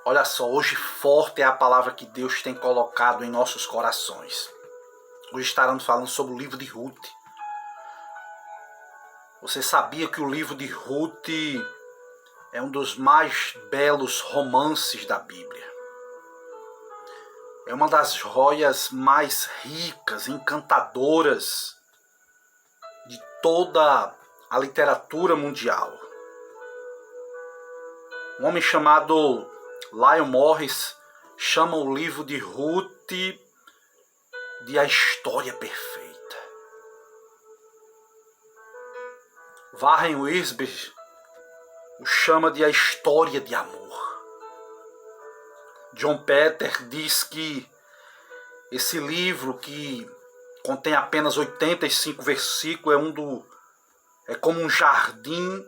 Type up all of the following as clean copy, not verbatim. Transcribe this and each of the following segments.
Olha só, hoje forte é a palavra que Deus tem colocado em nossos corações. Hoje estaremos falando sobre o livro de Ruth. Você sabia que o livro de Ruth é um dos mais belos romances da Bíblia? É uma das joias mais ricas, encantadoras de toda a literatura mundial. Um homem chamado Lyon Morris chama o livro de Ruth de a história perfeita. Warren Wiersbe o chama de a história de amor. John Peter diz que esse livro, que contém apenas 85 versículos, é como um jardim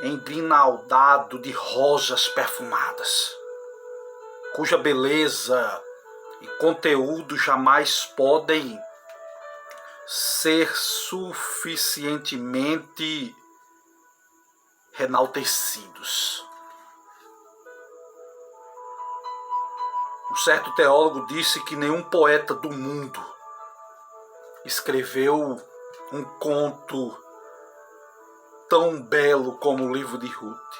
embrinaldado de rosas perfumadas, cuja beleza e conteúdo jamais podem ser suficientemente enaltecidos. Um certo teólogo disse que nenhum poeta do mundo escreveu um conto tão belo como o livro de Ruth.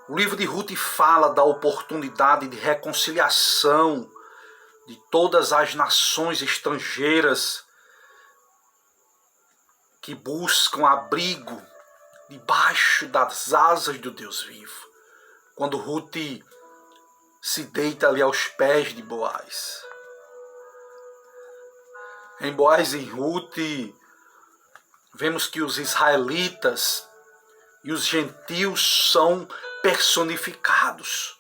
O livro de Ruth fala da oportunidade de reconciliação de todas as nações estrangeiras que buscam abrigo debaixo das asas do Deus vivo. Quando Ruth se deita ali aos pés de Boaz. Em Boaz e Ruth, vemos que os israelitas e os gentios são personificados.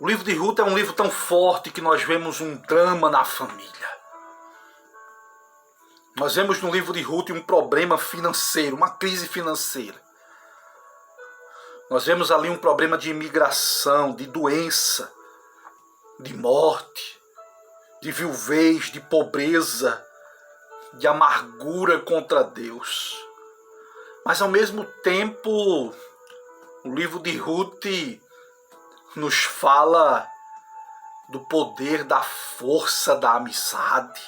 O livro de Ruth é um livro tão forte que nós vemos um drama na família. Nós vemos no livro de Ruth um problema financeiro, uma crise financeira. Nós vemos ali um problema de imigração, de doença, de morte, de viuvez, de pobreza, de amargura contra Deus. Mas ao mesmo tempo, o livro de Ruth nos fala do poder, da força da amizade.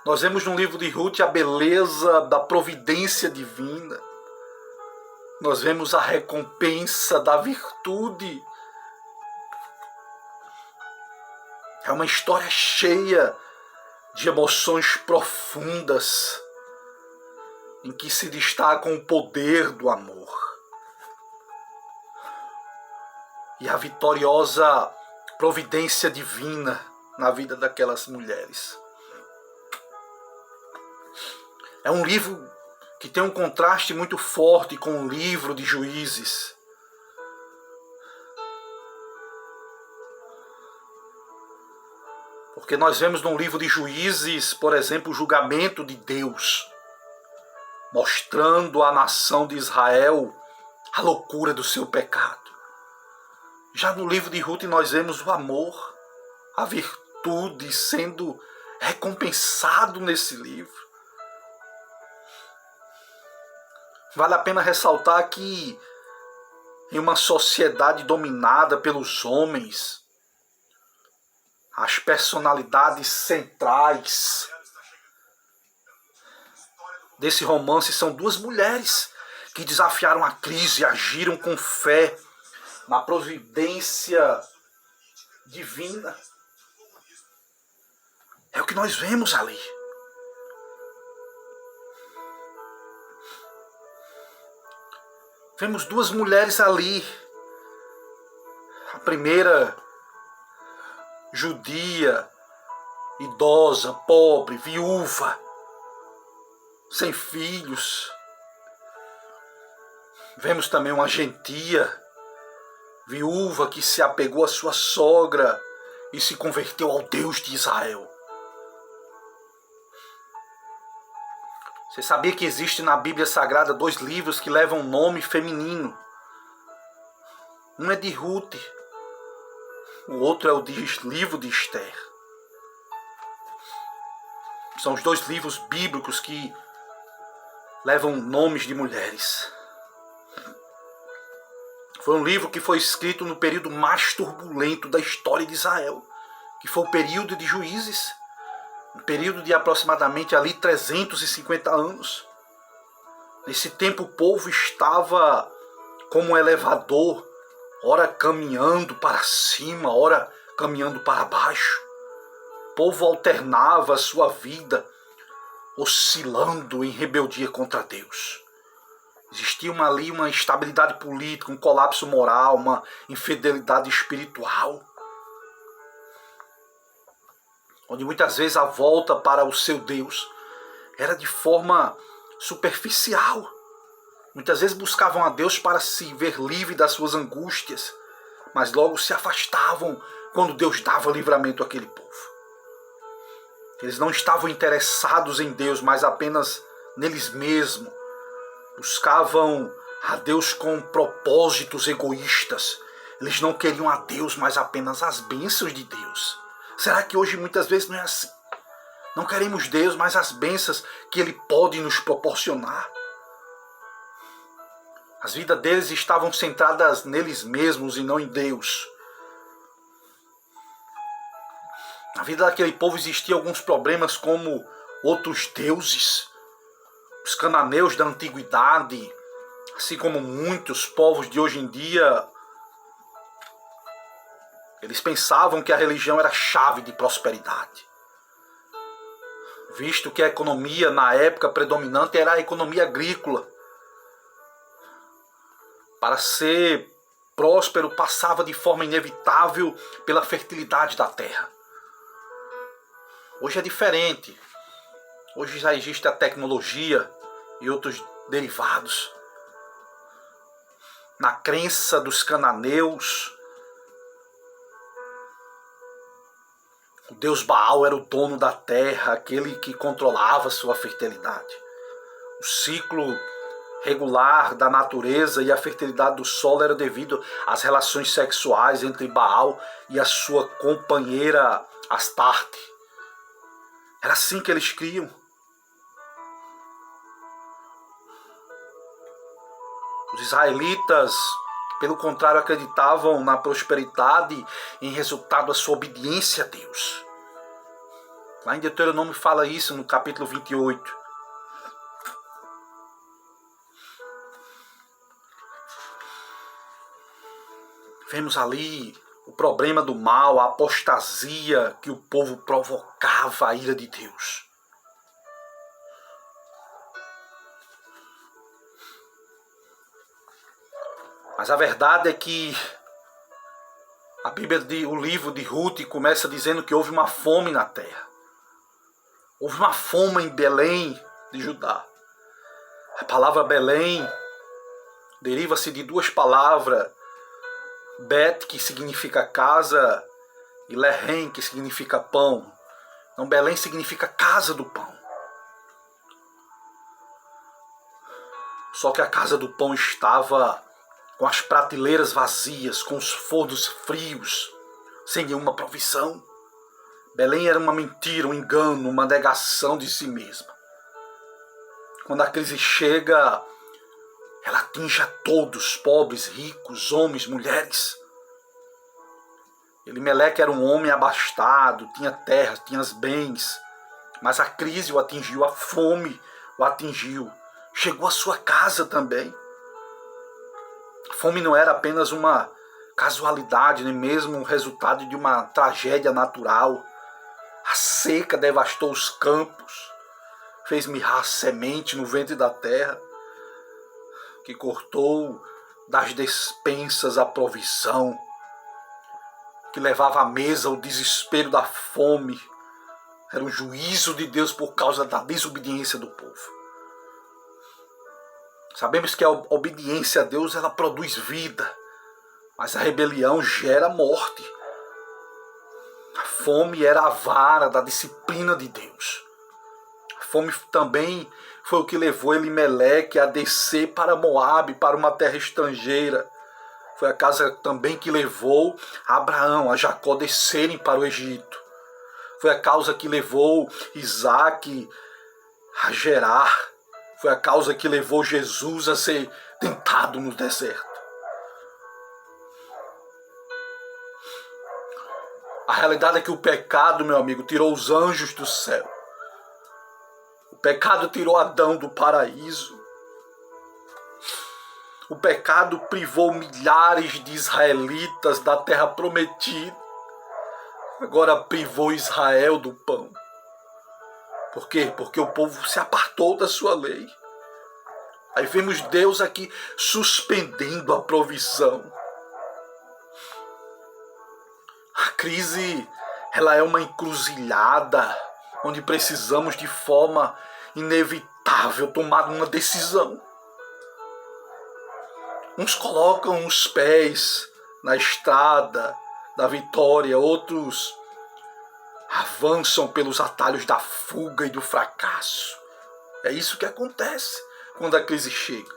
Nós vemos no livro de Ruth a beleza da providência divina. Nós vemos a recompensa da virtude. É uma história cheia de emoções profundas, em que se destaca o poder do amor e a vitoriosa providência divina na vida daquelas mulheres. É um livro que tem um contraste muito forte com o livro de Juízes. Porque nós vemos no livro de Juízes, por exemplo, o julgamento de Deus, mostrando à nação de Israel a loucura do seu pecado. Já no livro de Ruth nós vemos o amor, a virtude sendo recompensado nesse livro. Vale a pena ressaltar que em uma sociedade dominada pelos homens, as personalidades centrais desse romance são duas mulheres que desafiaram a crise e agiram com fé na providência divina. É o que nós vemos ali. Vemos duas mulheres ali. A primeira, judia, idosa, pobre, viúva, sem filhos. Vemos também uma gentia, viúva, que se apegou à sua sogra e se converteu ao Deus de Israel. Você sabia que existe na Bíblia Sagrada 2 livros que levam nome feminino? Um é de Ruth, o outro é o livro de Esther. São os 2 livros bíblicos que levam nomes de mulheres. Foi um livro que foi escrito no período mais turbulento da história de Israel, que foi o período de Juízes, um período de aproximadamente ali 350 anos. Nesse tempo o povo estava como um elevador, ora caminhando para cima, ora caminhando para baixo. O povo alternava a sua vida, oscilando em rebeldia contra Deus. Existia ali uma instabilidade política, um colapso moral, uma infidelidade espiritual, onde muitas vezes a volta para o seu Deus era de forma superficial. Muitas vezes buscavam a Deus para se ver livre das suas angústias, mas logo se afastavam quando Deus dava livramento àquele povo. Eles não estavam interessados em Deus, mas apenas neles mesmos. Buscavam a Deus com propósitos egoístas. Eles não queriam a Deus, mas apenas as bênçãos de Deus. Será que hoje muitas vezes não é assim? Não queremos Deus, mas as bênçãos que Ele pode nos proporcionar. As vidas deles estavam centradas neles mesmos e não em Deus. Na vida daquele povo existiam alguns problemas como outros deuses. Os cananeus da antiguidade, assim como muitos povos de hoje em dia, eles pensavam que a religião era a chave de prosperidade. Visto que a economia na época predominante era a economia agrícola. Para ser próspero passava de forma inevitável pela fertilidade da terra. Hoje é diferente. Hoje já existe a tecnologia e outros derivados. Na crença dos cananeus, o deus Baal era o dono da terra, aquele que controlava sua fertilidade. O ciclo regular da natureza e a fertilidade do solo era devido às relações sexuais entre Baal e a sua companheira Astarte. Era assim que eles criam. Os israelitas, pelo contrário, acreditavam na prosperidade em resultado da sua obediência a Deus. Lá em Deuteronômio fala isso no capítulo 28. Vemos ali o problema do mal, a apostasia que o povo provocava a ira de Deus. Mas a verdade é que a Bíblia, o livro de Ruth, começa dizendo que houve uma fome na terra. Houve uma fome em Belém de Judá. A palavra Belém deriva-se de duas palavras. Bet, que significa casa, e Lehem, que significa pão. Então Belém significa casa do pão. Só que a casa do pão estava com as prateleiras vazias, com os fornos frios, sem nenhuma provisão. Belém era uma mentira, um engano, uma negação de si mesma. Quando a crise chega, ela atinge a todos, pobres, ricos, homens, mulheres. Elimeleque era um homem abastado, tinha terra, tinha os bens, mas a crise o atingiu, a fome o atingiu. Chegou à sua casa também. A fome não era apenas uma casualidade, nem mesmo um resultado de uma tragédia natural. A seca devastou os campos, fez mirrar a semente no ventre da terra, que cortou das despensas a provisão, que levava à mesa o desespero da fome. Era um juízo de Deus por causa da desobediência do povo. Sabemos que a obediência a Deus ela produz vida, mas a rebelião gera morte. A fome era a vara da disciplina de Deus. A fome também foi o que levou Elimeleque a descer para Moabe, para uma terra estrangeira. Foi a causa também que levou Abraão, a Jacó descerem para o Egito. Foi a causa que levou Isaac a Gerar, Foi a causa que levou Jesus a ser tentado no deserto. A realidade é que o pecado, meu amigo, tirou os anjos do céu. O pecado tirou Adão do paraíso. O pecado privou milhares de israelitas da terra prometida. Agora privou Israel do pão. Por quê? Porque o povo se apartou da sua lei. Aí vemos Deus aqui suspendendo a provisão. A crise, ela é uma encruzilhada onde precisamos de forma inevitável tomar uma decisão. Uns colocam os pés na estrada da vitória, outros avançam pelos atalhos da fuga e do fracasso. É isso que acontece quando a crise chega.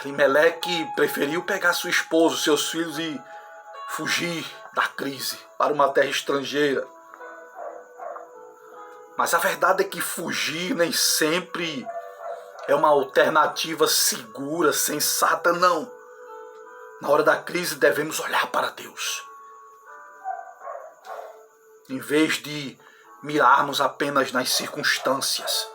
Elimeleque preferiu pegar sua esposa, seus filhos e fugir da crise para uma terra estrangeira. Mas a verdade é que fugir nem sempre é uma alternativa segura, sensata, não. Na hora da crise devemos olhar para Deus. Em vez de mirarmos apenas nas circunstâncias.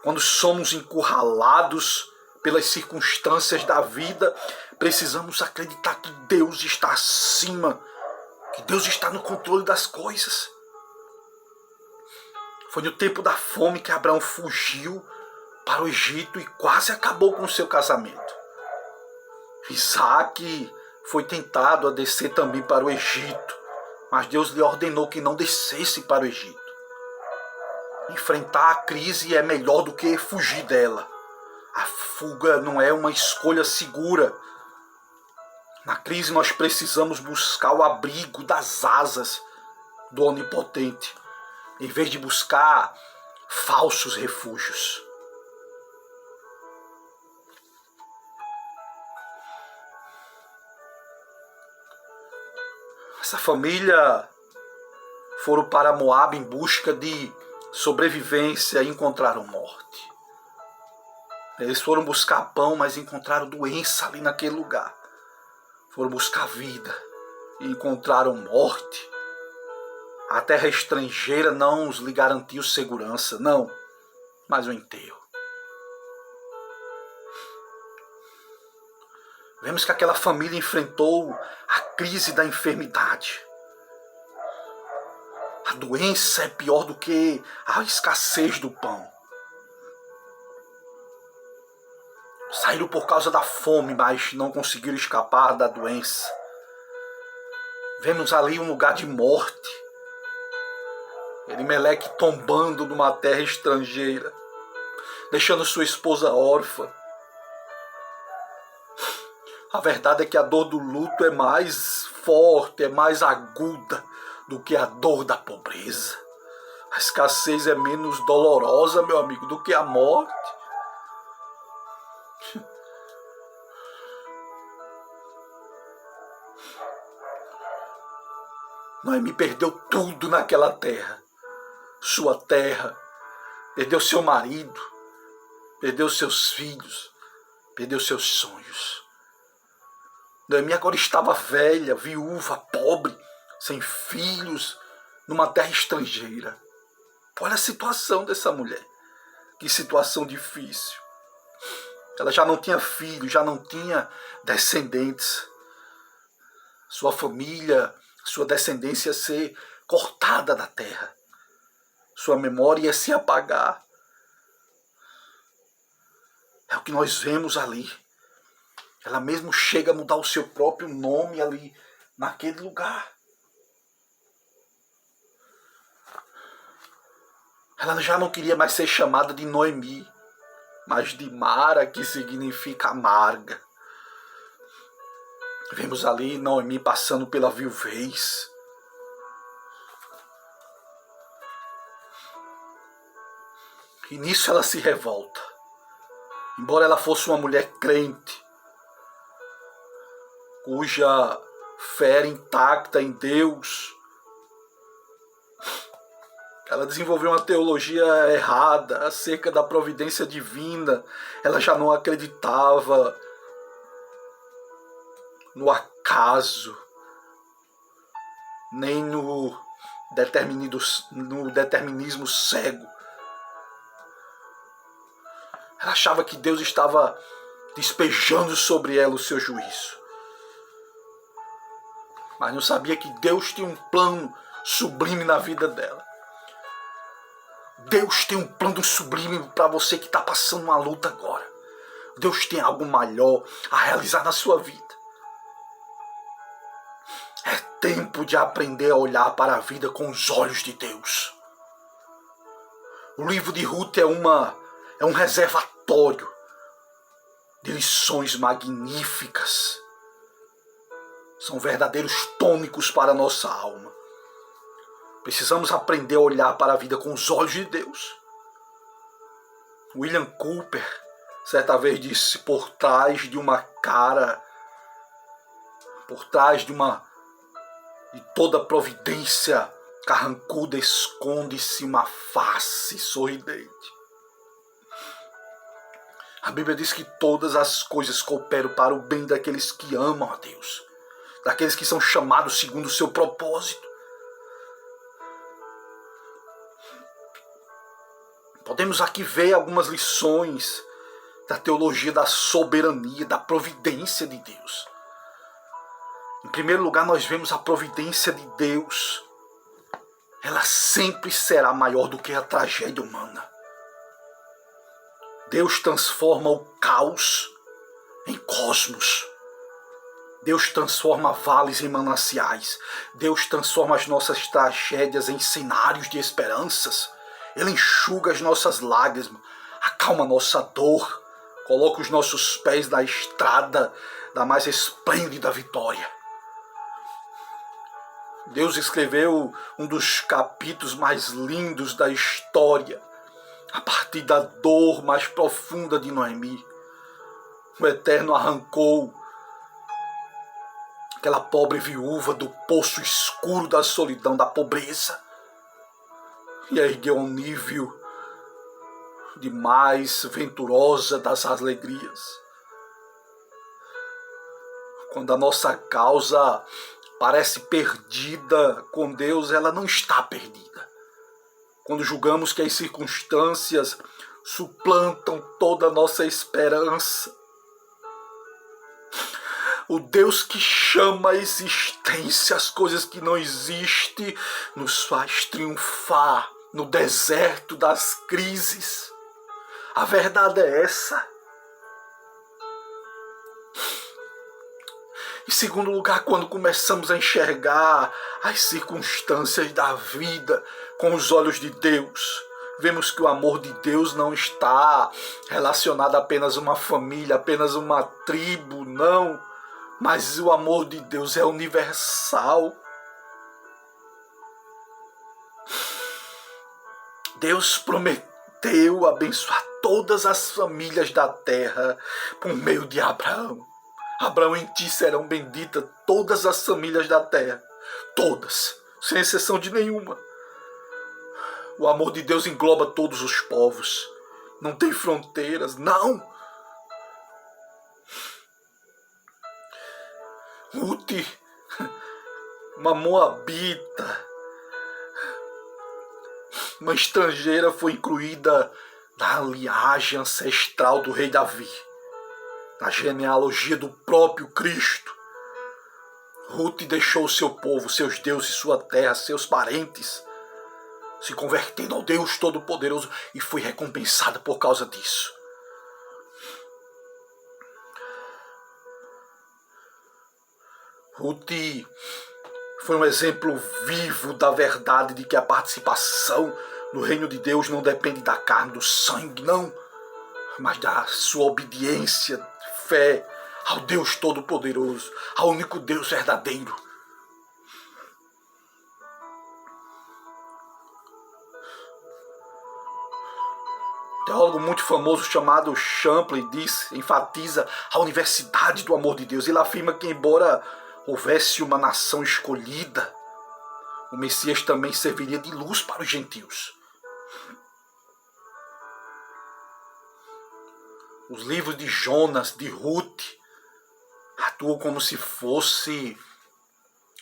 Quando somos encurralados pelas circunstâncias da vida, precisamos acreditar que Deus está acima, que Deus está no controle das coisas. Foi no tempo da fome que Abraão fugiu para o Egito e quase acabou com o seu casamento. Isaac foi tentado a descer também para o Egito, mas Deus lhe ordenou que não descesse para o Egito. Enfrentar a crise é melhor do que fugir dela. A fuga não é uma escolha segura. Na crise nós precisamos buscar o abrigo das asas do Onipotente, em vez de buscar falsos refúgios. Essa família foram para Moabe em busca de sobrevivência e encontraram morte. Eles foram buscar pão, mas encontraram doença ali naquele lugar. Foram buscar vida e encontraram morte. A terra estrangeira não lhe garantiu segurança, não, mas o enterro. Vemos que aquela família enfrentou a crise da enfermidade. A doença é pior do que a escassez do pão. Saíram por causa da fome, mas não conseguiram escapar da doença. Vemos ali um lugar de morte. Elimeleque tombando numa terra estrangeira, deixando sua esposa órfã. A verdade é que a dor do luto é mais forte, é mais aguda do que a dor da pobreza. A escassez é menos dolorosa, meu amigo, do que a morte. Noemi perdeu tudo naquela terra. Sua terra, perdeu seu marido, perdeu seus filhos, perdeu seus sonhos. Noemi agora estava velha, viúva, pobre, sem filhos, numa terra estrangeira. Olha a situação dessa mulher. Que situação difícil. Ela já não tinha filhos, já não tinha descendentes. Sua família, sua descendência ia ser cortada da terra. Sua memória ia se apagar. É o que nós vemos ali. Ela mesmo chega a mudar o seu próprio nome ali, naquele lugar. Ela já não queria mais ser chamada de Noemi, mas de Mara, que significa amarga. Vemos ali Noemi passando pela viuvez. E nisso ela se revolta. Embora ela fosse uma mulher crente, cuja fé era intacta em Deus, Ela desenvolveu uma teologia errada acerca da providência divina. Ela já não acreditava no acaso, nem no determinismo cego. Ela achava que Deus estava despejando sobre ela o seu juízo. Mas não sabia que Deus tinha um plano sublime na vida dela. Deus tem um plano sublime para você que está passando uma luta agora. Deus tem algo maior a realizar na sua vida. É tempo de aprender a olhar para a vida com os olhos de Deus. O livro de Ruth é um reservatório de lições magníficas. São verdadeiros tônicos para a nossa alma. Precisamos aprender a olhar para a vida com os olhos de Deus. William Cooper certa vez disse: por trás de toda providência carrancuda esconde-se uma face sorridente. A Bíblia diz que todas as coisas cooperam para o bem daqueles que amam a Deus, daqueles que são chamados segundo o seu propósito. Podemos aqui ver algumas lições da teologia da soberania, da providência de Deus. Em primeiro lugar, nós vemos a providência de Deus. Ela sempre será maior do que a tragédia humana. Deus transforma o caos em cosmos. Deus transforma vales em mananciais. Deus transforma as nossas tragédias em cenários de esperanças. Ele enxuga as nossas lágrimas, acalma a nossa dor, coloca os nossos pés na estrada da mais esplêndida vitória. Deus escreveu um dos capítulos mais lindos da história, a partir da dor mais profunda de Noemi. O Eterno arrancou aquela pobre viúva do poço escuro da solidão, da pobreza, e a ergueu ao nível de mais venturosa das alegrias. Quando a nossa causa parece perdida com Deus, ela não está perdida. Quando julgamos que as circunstâncias suplantam toda a nossa esperança, o Deus que chama a existência as coisas que não existem nos faz triunfar no deserto das crises. A verdade é essa. Em segundo lugar, quando começamos a enxergar as circunstâncias da vida com os olhos de Deus, vemos que o amor de Deus não está relacionado a apenas uma família, apenas uma tribo, não. Mas o amor de Deus é universal. Deus prometeu abençoar todas as famílias da terra por meio de Abraão. Abraão, em ti serão benditas todas as famílias da terra. Todas, sem exceção de nenhuma. O amor de Deus engloba todos os povos. Não tem fronteiras, não. Ruth, uma moabita, uma estrangeira, foi incluída na linhagem ancestral do rei Davi, na genealogia do próprio Cristo. Ruth deixou seu povo, seus deuses, sua terra, seus parentes, se convertendo ao Deus Todo-Poderoso, e foi recompensada por causa disso. Ruth foi um exemplo vivo da verdade de que a participação no reino de Deus não depende da carne, do sangue, não, mas da sua obediência, fé ao Deus Todo-Poderoso, ao único Deus verdadeiro. Um teólogo muito famoso chamado Champlin enfatiza a universidade do amor de Deus. Ele afirma que, embora houvesse uma nação escolhida, o Messias também serviria de luz para os gentios. Os livros de Jonas, de Ruth, atuam como se fosse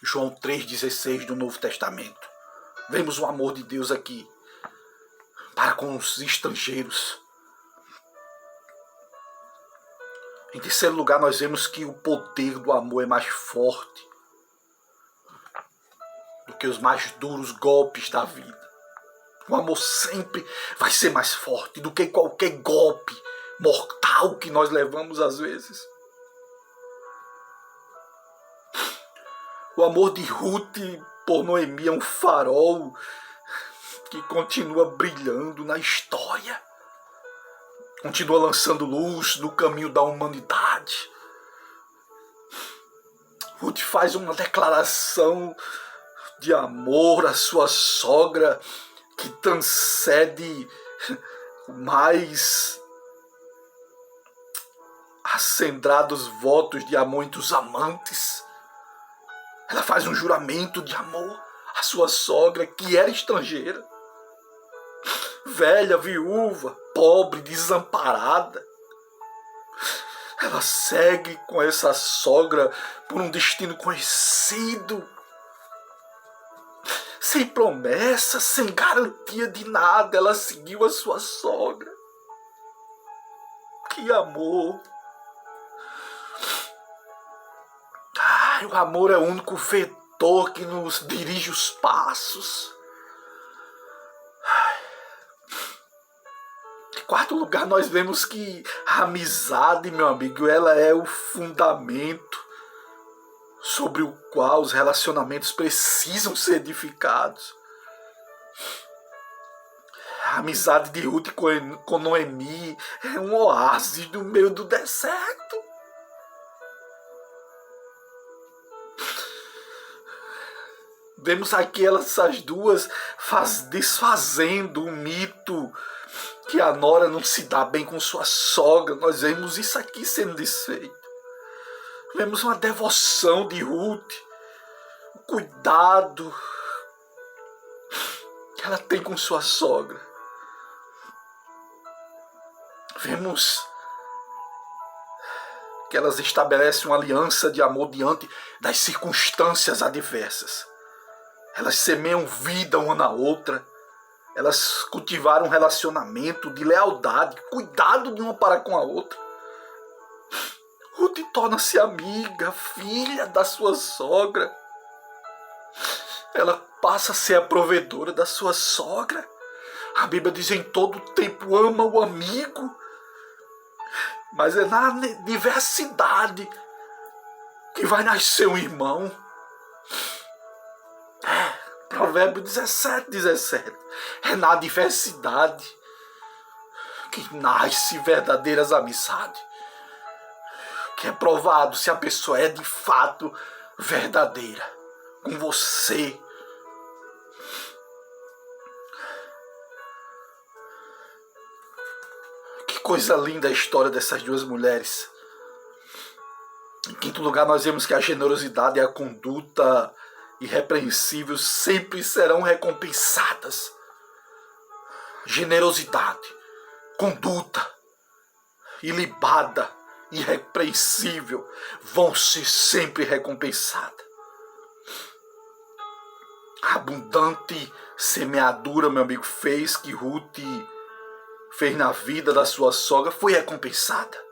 João 3,16 do Novo Testamento. Vemos o amor de Deus aqui para com os estrangeiros. Em terceiro lugar, nós vemos que o poder do amor é mais forte do que os mais duros golpes da vida. O amor sempre vai ser mais forte do que qualquer golpe mortal que nós levamos às vezes. O amor de Ruth por Noemi é um farol que continua brilhando na história. Continua lançando luz no caminho da humanidade. Ruth faz uma declaração de amor à sua sogra que transcende mais acendrados votos de amor entre os amantes. Ela faz um juramento de amor à sua sogra, que era estrangeira, velha, viúva, pobre, desamparada. Ela segue com essa sogra por um destino conhecido, sem promessa, sem garantia de nada. Ela seguiu a sua sogra. Que amor! Ai, o amor é o único vetor que nos dirige os passos. Em quarto lugar, nós vemos que a amizade, meu amigo, ela é o fundamento sobre o qual os relacionamentos precisam ser edificados. A amizade de Ruth com Noemi é um oásis no meio do deserto. Vemos aqui essas duas desfazendo o mito que a nora não se dá bem com sua sogra. Nós vemos isso aqui sendo desfeito. Vemos uma devoção de Ruth, o cuidado que ela tem com sua sogra. Vemos que elas estabelecem uma aliança de amor diante das circunstâncias adversas. Elas semeiam vida uma na outra. Elas cultivaram um relacionamento de lealdade, cuidado de uma para com a outra. Ruth torna-se amiga, filha da sua sogra. Ela passa a ser a provedora da sua sogra. A Bíblia diz: em todo tempo ama o amigo. Mas é na diversidade que vai nascer um irmão. Provérbio 17. É na diversidade que nasce verdadeiras amizades. Que é provado se a pessoa é de fato verdadeira com você. Que coisa linda a história dessas duas mulheres. Em quinto lugar, nós vemos que a generosidade e a conduta irrepreensível sempre serão recompensadas. Generosidade, conduta ilibada, irrepreensível vão ser sempre recompensadas. A abundante semeadura, meu amigo, fez que Ruth fez na vida da sua sogra foi recompensada.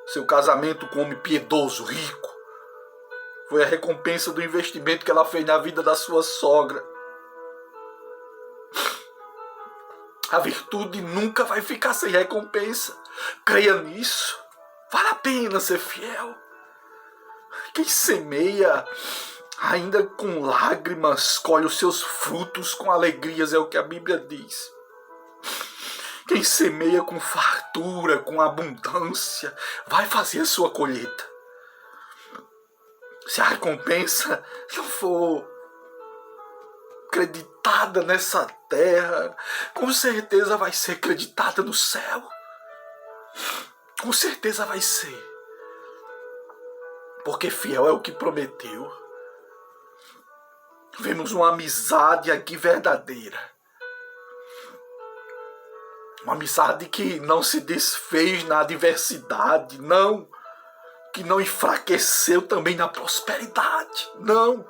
Seu casamento com um homem piedoso, rico, foi a recompensa do investimento que ela fez na vida da sua sogra. A virtude nunca vai ficar sem recompensa. Creia nisso. Vale a pena ser fiel. Quem semeia ainda com lágrimas colhe os seus frutos com alegrias, é o que a Bíblia diz. Quem semeia com fartura, com abundância, vai fazer a sua colheita. Se a recompensa não for acreditada nessa terra, com certeza vai ser acreditada no céu. Com certeza vai ser. Porque fiel é o que prometeu. Vemos uma amizade aqui verdadeira. Uma amizade que não se desfez na adversidade, não. Que não enfraqueceu também na prosperidade, não.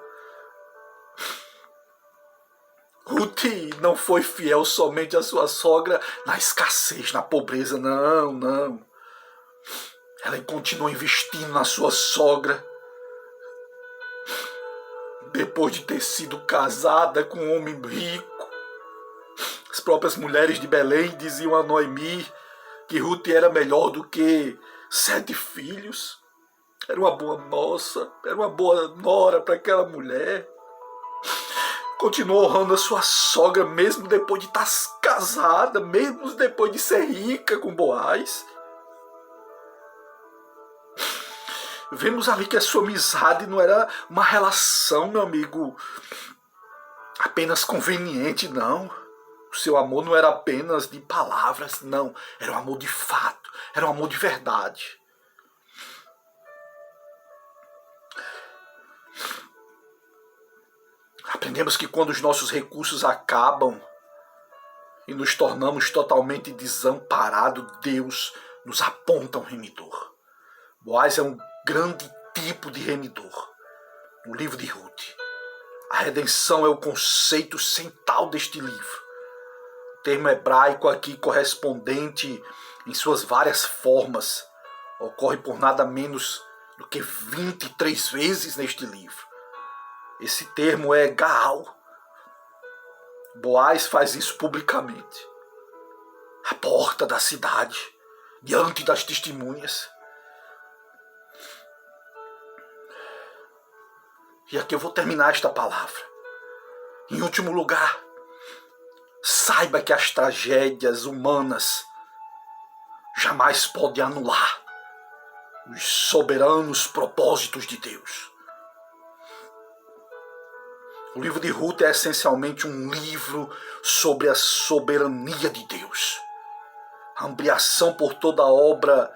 Ruth não foi fiel somente à sua sogra na escassez, na pobreza, não, não. Ela continuou investindo na sua sogra. Depois de ter sido casada com um homem rico, as próprias mulheres de Belém diziam a Noemi que Ruth era melhor do que 7 filhos. Era uma boa moça, era uma boa nora para aquela mulher. Continuou honrando a sua sogra mesmo depois de estar casada, mesmo depois de ser rica com Boaz. Vemos ali que a sua amizade não era uma relação, meu amigo, apenas conveniente, não. O seu amor não era apenas de palavras, não. Era um amor de fato, era um amor de verdade. Aprendemos que quando os nossos recursos acabam e nos tornamos totalmente desamparados, Deus nos aponta um remidor. Boaz é um grande tipo de remidor no livro de Ruth. A redenção é o conceito central deste livro. O termo hebraico aqui correspondente em suas várias formas ocorre por nada menos do que 23 vezes neste livro. Esse termo é Gaal. Boaz faz isso publicamente, à porta da cidade, diante das testemunhas. E aqui eu vou terminar esta palavra. Em último lugar, saiba que as tragédias humanas jamais podem anular os soberanos propósitos de Deus. O livro de Ruth é essencialmente um livro sobre a soberania de Deus. A ampliação por toda a obra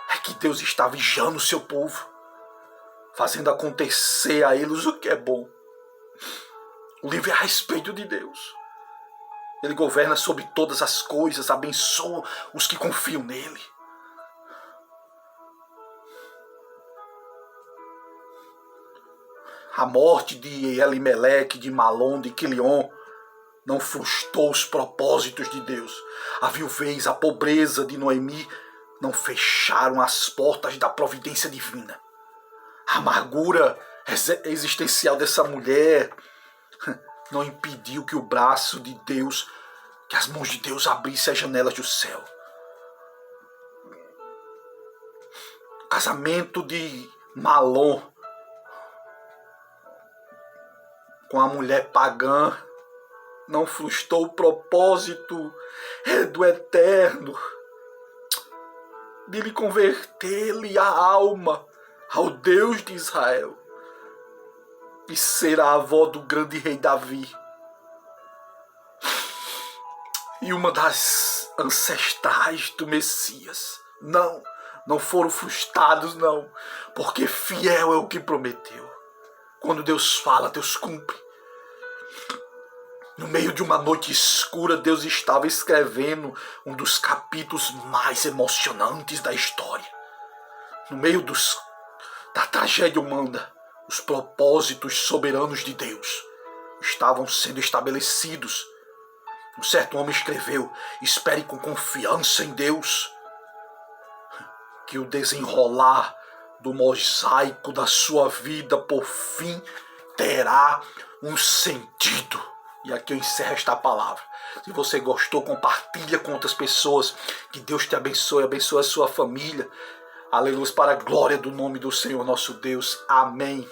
é que Deus está vigiando o seu povo, fazendo acontecer a eles o que é bom. O livro é a respeito de Deus. Ele governa sobre todas as coisas, abençoa os que confiam nele. A morte de Elimeleque, de Malom, de Quilion não frustrou os propósitos de Deus. A viuvez, a pobreza de Noemi não fecharam as portas da providência divina. A amargura existencial dessa mulher não impediu que o braço de Deus, que as mãos de Deus abrissem as janelas do céu. O casamento de Malom com a mulher pagã não frustrou o propósito do Eterno de lhe converter-lhe a alma ao Deus de Israel e ser a avó do grande rei Davi e uma das ancestrais do Messias. Não foram frustrados, não, porque fiel é o que prometeu. Quando Deus fala, Deus cumpre. No meio de uma noite escura, Deus estava escrevendo um dos capítulos mais emocionantes da história. No meio da tragédia humana, os propósitos soberanos de Deus estavam sendo estabelecidos. Um certo homem escreveu: espere com confiança em Deus, que o desenrolar do mosaico da sua vida, por fim, terá um sentido. E aqui eu encerro esta palavra. Se você gostou, compartilha com outras pessoas. Que Deus te abençoe, abençoe a sua família. Aleluia, para a glória do nome do Senhor nosso Deus. Amém.